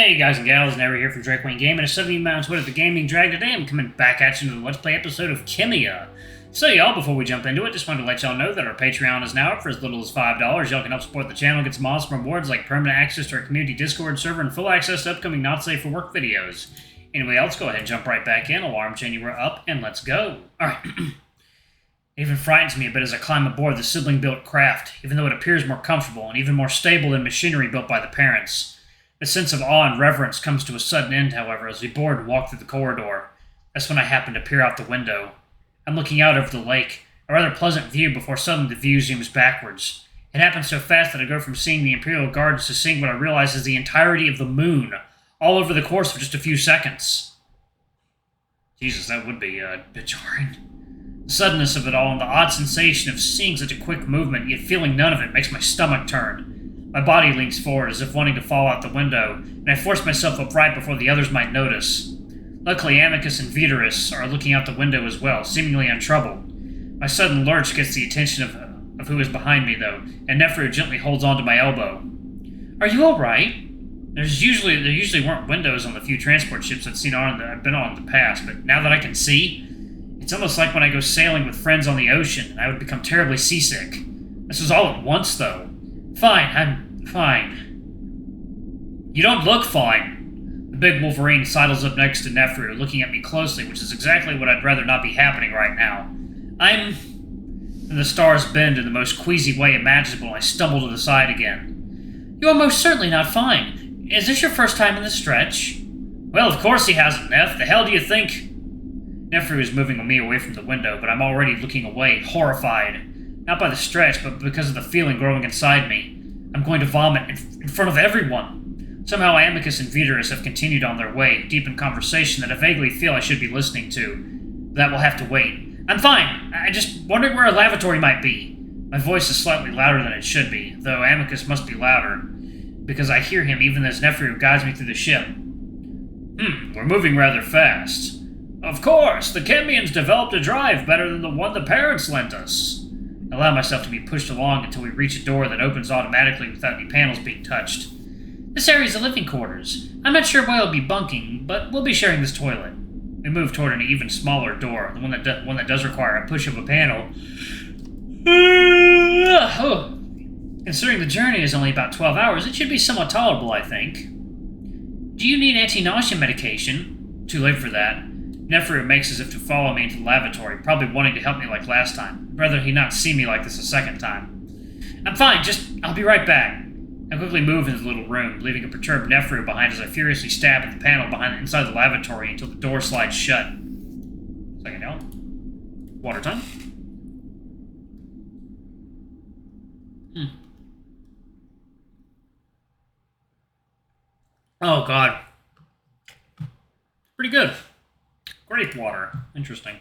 Hey guys and gals, Never here from Drake Wayne Game, and a 70 mounts with the Gaming Drag. Today I'm coming back at you with a Let's Play episode of Khemia. So y'all, before we jump into it, just wanted to let y'all know that our Patreon is now up for as little as $5. Y'all can help support the channel, get some awesome rewards like permanent access to our community Discord server and full access to upcoming not safe for work videos. Anyway, let's go ahead and jump right back in. Alarm chain, you were up, and let's go. Alright. It even frightens me a bit as I climb aboard the sibling-built craft, even though it appears more comfortable and even more stable than machinery built by the parents. The sense of awe and reverence comes to a sudden end, however, as we board and walk through the corridor. That's when I happen to peer out the window. I'm looking out over the lake, a rather pleasant view before suddenly the view zooms backwards. It happens so fast that I go from seeing the Imperial Gardens to seeing what I realize is the entirety of the moon, all over the course of just a few seconds. Jesus, that would be a bit jarring. The suddenness of it all and the odd sensation of seeing such a quick movement, yet feeling none of it, makes my stomach turn. My body leans forward as if wanting to fall out the window, and I force myself upright before the others might notice. Luckily, Amicus and Veterus are looking out the window as well, seemingly untroubled. My sudden lurch gets the attention of who is behind me, though, and Nephru gently holds onto my elbow. "Are you alright?" There usually weren't windows on the few transport ships I've been on in the past, but now that I can see, it's almost like when I go sailing with friends on the ocean, and I would become terribly seasick. This was all at once, though. "Fine, I'm fine." "You don't look fine." The big Wolverine sidles up next to Nephru, looking at me closely, which is exactly what I'd rather not be happening right now. And the stars bend in the most queasy way imaginable, and I stumble to the side again. "You are most certainly not fine. Is this your first time in the stretch?" "Well, of course he hasn't, Neph. The hell do you think?" Nephru is moving me away from the window, but I'm already looking away, horrified. Not by the stretch, but because of the feeling growing inside me. I'm going to vomit in front of everyone. Somehow Amicus and Veterus have continued on their way, deep in conversation that I vaguely feel I should be listening to. That will have to wait. "I'm fine. I just wondered where a lavatory might be." My voice is slightly louder than it should be, though Amicus must be louder, because I hear him even as Nephru guides me through the ship. We're moving rather fast." "Of course, the Khemians developed a drive better than the one the parents lent us." I allow myself to be pushed along until we reach a door that opens automatically without any panels being touched. "This area is the living quarters. I'm not sure where I'll be bunking, but we'll be sharing this toilet." We move toward an even smaller door, the one that does require a push of a panel. Considering the journey is only about 12 hours, it should be somewhat tolerable, I think. "Do you need anti-nausea medication?" Too late for that. Nephru makes as if to follow me into the lavatory, probably wanting to help me like last time. Rather he not see me like this a second time. "I'm fine, I'll be right back." I quickly move into the little room, leaving a perturbed Nephru behind as I furiously stab at the panel inside the lavatory until the door slides shut. Second, y'all. Water time. Oh, God. Pretty good. Grape water. Interesting.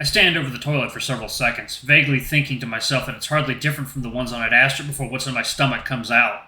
I stand over the toilet for several seconds, vaguely thinking to myself that it's hardly different from the ones on Adastra before what's in my stomach comes out.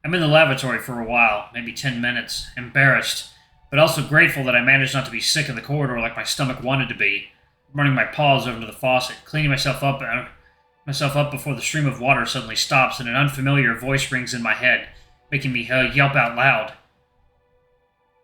I'm in the lavatory for a while, maybe 10 minutes, embarrassed, but also grateful that I managed not to be sick in the corridor like my stomach wanted to be, running my paws over to the faucet, cleaning myself up before the stream of water suddenly stops and an unfamiliar voice rings in my head, making me yelp out loud.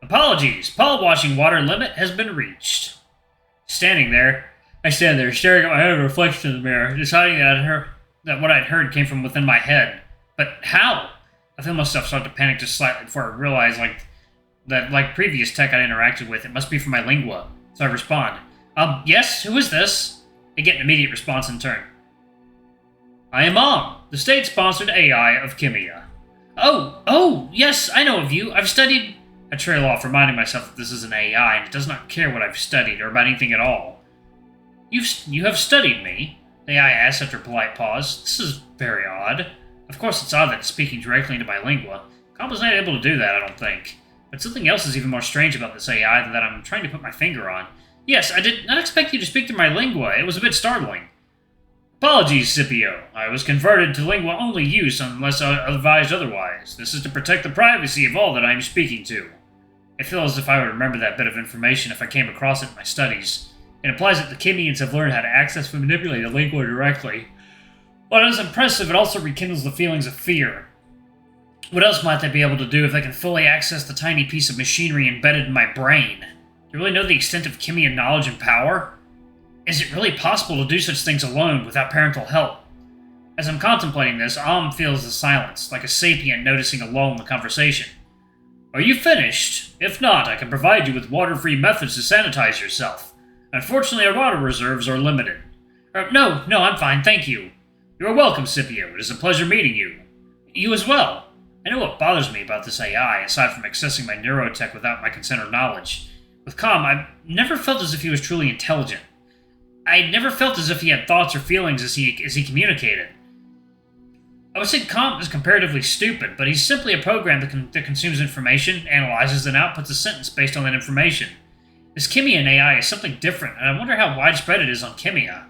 "Apologies, paw washing water limit has been reached." I stand there, staring at my own reflection in the mirror, deciding that what I'd heard came from within my head. But how? I feel myself start to panic just slightly before I realize that like previous tech I'd interacted with, it must be from my lingua. So I respond, "Yes, who is this?" I get an immediate response in turn. "I am Mom, the state-sponsored AI of Khemia." Oh, yes, I know of you. I've studied..." I trail off, reminding myself that this is an AI, and it does not care what I've studied, or about anything at all. You have studied me?" the AI asks after a polite pause. This is very odd. Of course it's odd that it's speaking directly into my lingua. Combo's not able to do that, I don't think. But something else is even more strange about this AI that I'm trying to put my finger on. "Yes, I did not expect you to speak through my lingua. It was a bit startling." "Apologies, Scipio. I was converted to lingua-only use unless advised otherwise. This is to protect the privacy of all that I am speaking to." I feel as if I would remember that bit of information if I came across it in my studies. It implies that the Khemians have learned how to access and manipulate the lingua directly. While it is impressive, it also rekindles the feelings of fear. What else might they be able to do if they can fully access the tiny piece of machinery embedded in my brain? Do you really know the extent of Khemian knowledge and power? Is it really possible to do such things alone without parental help? As I'm contemplating this, feels the silence, like a sapient noticing a lull in the conversation. Are you finished? If not, I can provide you with water-free methods to sanitize yourself. Unfortunately, our water reserves are limited. No, I'm fine, thank you. You are welcome, Scipio. It is a pleasure meeting you. You as well. I know what bothers me about this AI, aside from accessing my neurotech without my consent or knowledge. With Kham, I've never felt as if he was truly intelligent. I never felt as if he had thoughts or feelings as he communicated. I would say Kham is comparatively stupid, but he's simply a program that consumes information, analyzes, and outputs a sentence based on that information. This Khemian AI is something different, and I wonder how widespread it is on Khemia.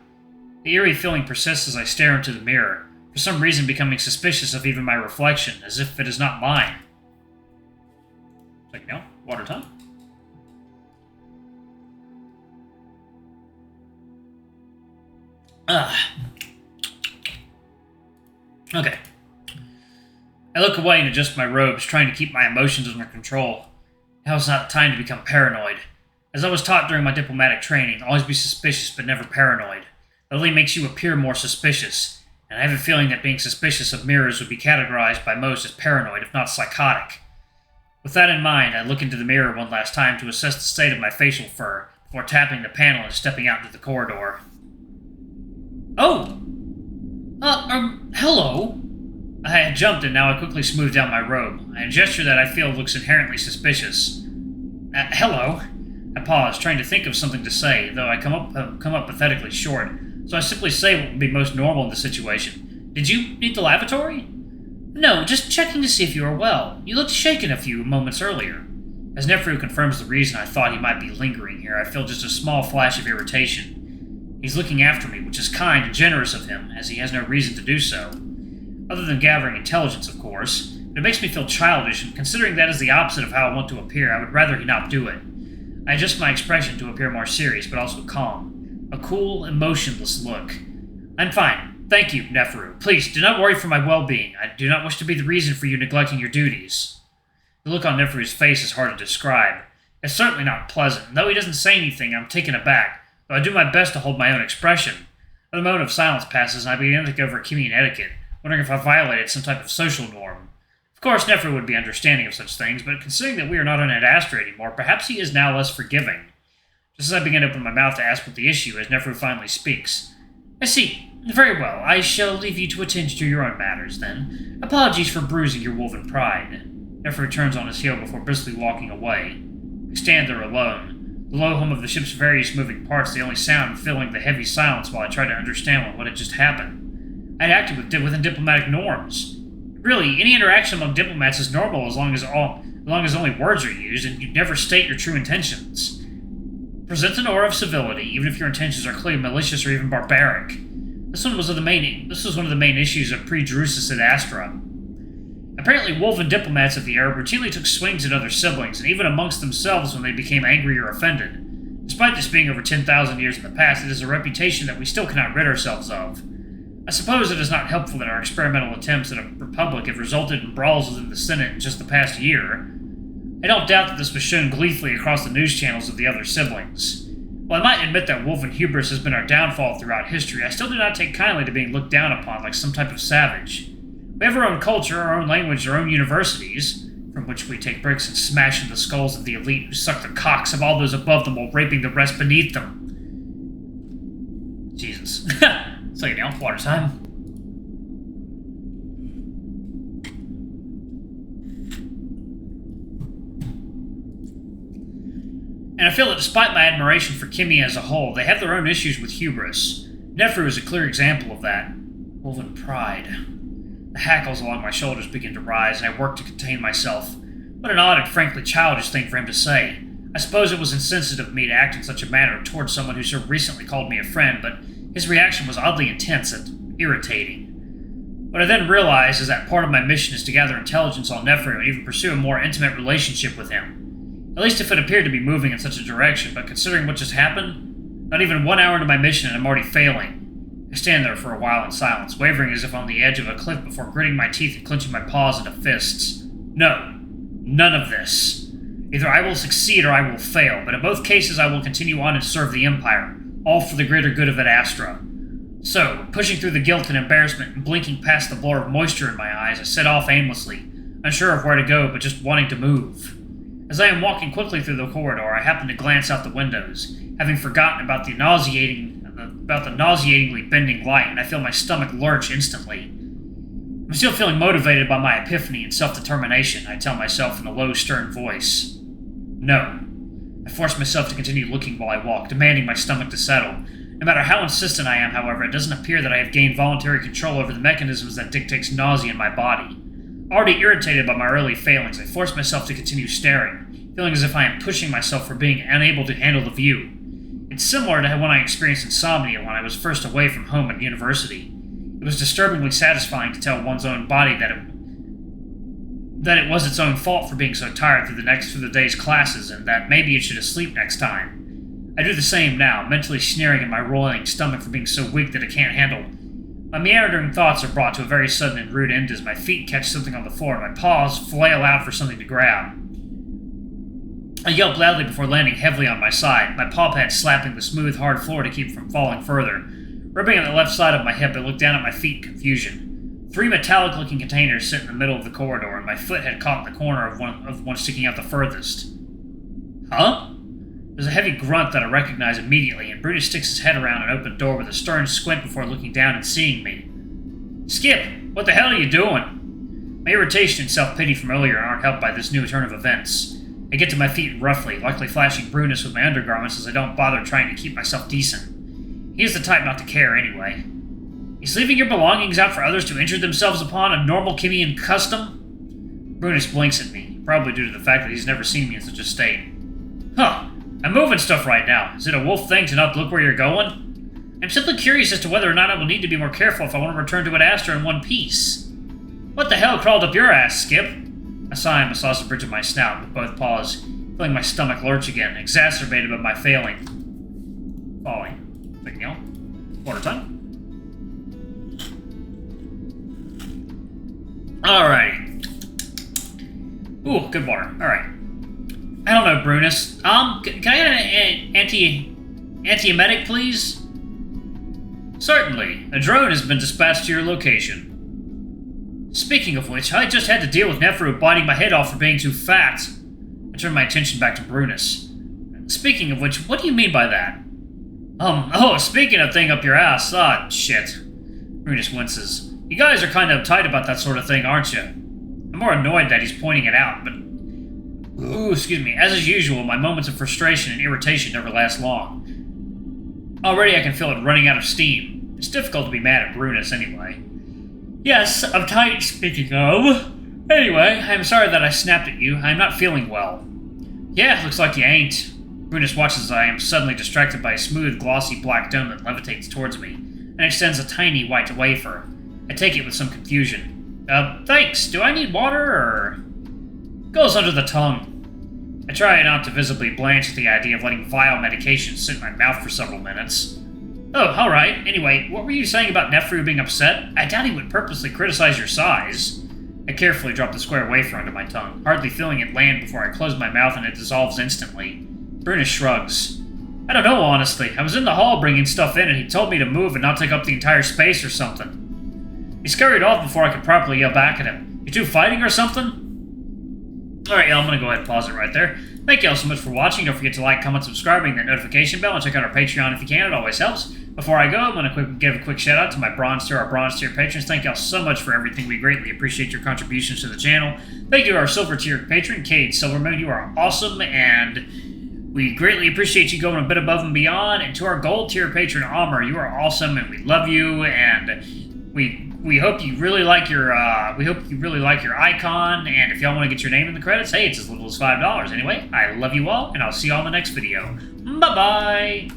The eerie feeling persists as I stare into the mirror, for some reason becoming suspicious of even my reflection, as if it is not mine. Like, no, water time. Okay. I look away and adjust my robes, trying to keep my emotions under control. Now is not the time to become paranoid. As I was taught during my diplomatic training, always be suspicious but never paranoid. That only makes you appear more suspicious, and I have a feeling that being suspicious of mirrors would be categorized by most as paranoid, if not psychotic. With that in mind, I look into the mirror one last time to assess the state of my facial fur, before tapping the panel and stepping out into the corridor. Oh! Hello? I had jumped and now I quickly smoothed down my robe, a gesture that I feel looks inherently suspicious. Hello? I pause, trying to think of something to say, though I come up pathetically short, so I simply say what would be most normal in the situation. Did you need the lavatory? No, just checking to see if you are well. You looked shaken a few moments earlier. As Nefru confirms the reason I thought he might be lingering here, I feel just a small flash of irritation. He's looking after me, which is kind and generous of him, as he has no reason to do so. Other than gathering intelligence, of course, but it makes me feel childish, and considering that is the opposite of how I want to appear, I would rather he not do it. I adjust my expression to appear more serious, but also calm. A cool, emotionless look. I'm fine. Thank you, Nefru. Please, do not worry for my well-being. I do not wish to be the reason for you neglecting your duties. The look on Nefru's face is hard to describe. It's certainly not pleasant, and though he doesn't say anything, I'm taken aback, though I do my best to hold my own expression. A moment of silence passes, and I begin to think over Khemian etiquette, wondering if I violated some type of social norm. Of course, Nefru would be understanding of such things, but considering that we are not on Ad Astra anymore, perhaps he is now less forgiving. Just as I begin to open my mouth to ask what the issue is, Nefru finally speaks. I see. Very well. I shall leave you to attend to your own matters, then. Apologies for bruising your woven pride. Nefru turns on his heel before briskly walking away. We stand there alone. The low hum of the ship's various moving parts, the only sound filling the heavy silence while I try to understand what had just happened. I'd acted within diplomatic norms. Really, any interaction among diplomats is normal as long as only words are used, and you never state your true intentions. Present an aura of civility, even if your intentions are clearly malicious or even barbaric. This was one of the main issues of pre-Drusus Ad Astra. Apparently, woven diplomats of the era routinely took swings at other siblings, and even amongst themselves when they became angry or offended. Despite this being over 10,000 years in the past, it is a reputation that we still cannot rid ourselves of. I suppose it is not helpful that our experimental attempts at a republic have resulted in brawls within the Senate in just the past year. I don't doubt that this was shown gleefully across the news channels of the other siblings. While I might admit that woven hubris has been our downfall throughout history, I still do not take kindly to being looked down upon like some type of savage. We have our own culture, our own language, our own universities, from which we take bricks and smash into the skulls of the elite who suck the cocks of all those above them while raping the rest beneath them. Jesus. So, water time. And I feel that despite my admiration for Khemia as a whole, they have their own issues with hubris. Nefru is a clear example of that. Woven pride. The hackles along my shoulders begin to rise, and I work to contain myself. What an odd and frankly childish thing for him to say. I suppose it was insensitive of me to act in such a manner towards someone who so recently called me a friend, but his reaction was oddly intense and irritating. What I then realized is that part of my mission is to gather intelligence on Nefru and even pursue a more intimate relationship with him. At least if it appeared to be moving in such a direction, but considering what just happened, not even 1 hour into my mission and I'm already failing. I stand there for a while in silence, wavering as if on the edge of a cliff before gritting my teeth and clenching my paws into fists. No. None of this. Either I will succeed or I will fail, but in both cases I will continue on and serve the Empire, all for the greater good of Ad Astra. So, pushing through the guilt and embarrassment and blinking past the blur of moisture in my eyes, I set off aimlessly, unsure of where to go, but just wanting to move. As I am walking quickly through the corridor, I happen to glance out the windows, having forgotten about the nauseatingly bending light, and I feel my stomach lurch instantly. I'm still feeling motivated by my epiphany and self-determination, I tell myself in a low, stern voice. No. I force myself to continue looking while I walk, demanding my stomach to settle. No matter how insistent I am, however, it doesn't appear that I have gained voluntary control over the mechanisms that dictates nausea in my body. Already irritated by my early failings, I force myself to continue staring, feeling as if I am pushing myself for being unable to handle the view. It's similar to when I experienced insomnia when I was first away from home at university. It was disturbingly satisfying to tell one's own body that it was its own fault for being so tired through the day's classes, and that maybe it should sleep next time. I do the same now, mentally sneering at my roiling stomach for being so weak that it can't handle. My meandering thoughts are brought to a very sudden and rude end as my feet catch something on the floor and my paws flail out for something to grab. I yelp loudly before landing heavily on my side, my paw pad slapping the smooth, hard floor to keep from falling further. Rubbing on the left side of my hip, I look down at my feet in confusion. 3 metallic-looking containers sit in the middle of the corridor, and my foot had caught in the corner of one sticking out the furthest. Huh? There's a heavy grunt that I recognize immediately, and Brutus sticks his head around an open door with a stern squint before looking down and seeing me. Skip, what the hell are you doing? My irritation and self-pity from earlier aren't helped by this new turn of events. I get to my feet roughly, luckily flashing Brutus with my undergarments as I don't bother trying to keep myself decent. He is the type not to care, anyway. He's leaving your belongings out for others to injure themselves upon, a normal Khemian custom? Brutus blinks at me, probably due to the fact that he's never seen me in such a state. Huh. I'm moving stuff right now. Is it a wolf thing to not look where you're going? I'm simply curious as to whether or not I will need to be more careful if I want to return to Ad Astra in one piece. What the hell crawled up your ass, Skip? I sigh and massage the bridge of my snout with both paws, feeling my stomach lurch again, exacerbated by my falling. Thank you. Water time. Alrighty. Ooh, good water. Alright. I don't know, Brunus. Can I get an antiemetic, please? Certainly. A drone has been dispatched to your location. Speaking of which, I just had to deal with Neferu biting my head off for being too fat. I turned my attention back to Brunus. Speaking of which, what do you mean by that? Speaking of thing up your ass, shit. Brunus winces. You guys are kind of uptight about that sort of thing, aren't you? I'm more annoyed that he's pointing it out, but... Ooh, excuse me. As is usual, my moments of frustration and irritation never last long. Already I can feel it running out of steam. It's difficult to be mad at Brunus anyway. Yes, uptight, speaking of. Anyway, I'm sorry that I snapped at you. I'm not feeling well. Yeah, looks like you ain't. Brunus watches as I am suddenly distracted by a smooth, glossy black dome that levitates towards me, and extends a tiny white wafer. I take it with some confusion. Thanks. Do I need water, or...? Goes under the tongue. I try not to visibly blanch at the idea of letting vile medication sit in my mouth for several minutes. Oh, alright. Anyway, what were you saying about Neferu being upset? I doubt he would purposely criticize your size. I carefully drop the square wafer onto my tongue, hardly feeling it land before I close my mouth and it dissolves instantly. Brunus shrugs. I don't know, honestly. I was in the hall bringing stuff in and he told me to move and not take up the entire space or something. He scurried off before I could properly yell back at him. You two fighting or something? Alright, y'all, I'm going to go ahead and pause it right there. Thank y'all so much for watching. Don't forget to like, comment, subscribe, ring that notification bell, and check out our Patreon if you can. It always helps. Before I go, I'm going to give a quick shout out to my our bronze tier patrons. Thank y'all so much for everything. We greatly appreciate your contributions to the channel. Thank you to our silver tier patron, Cade Silvermoon. You are awesome, and we greatly appreciate you going a bit above and beyond. And to our gold tier patron, Amr, you are awesome, and we love you, and we hope you really like your icon, and if y'all want to get your name in the credits, hey, it's as little as $5. Anyway, I love you all, and I'll see you all in the next video. Bye-bye!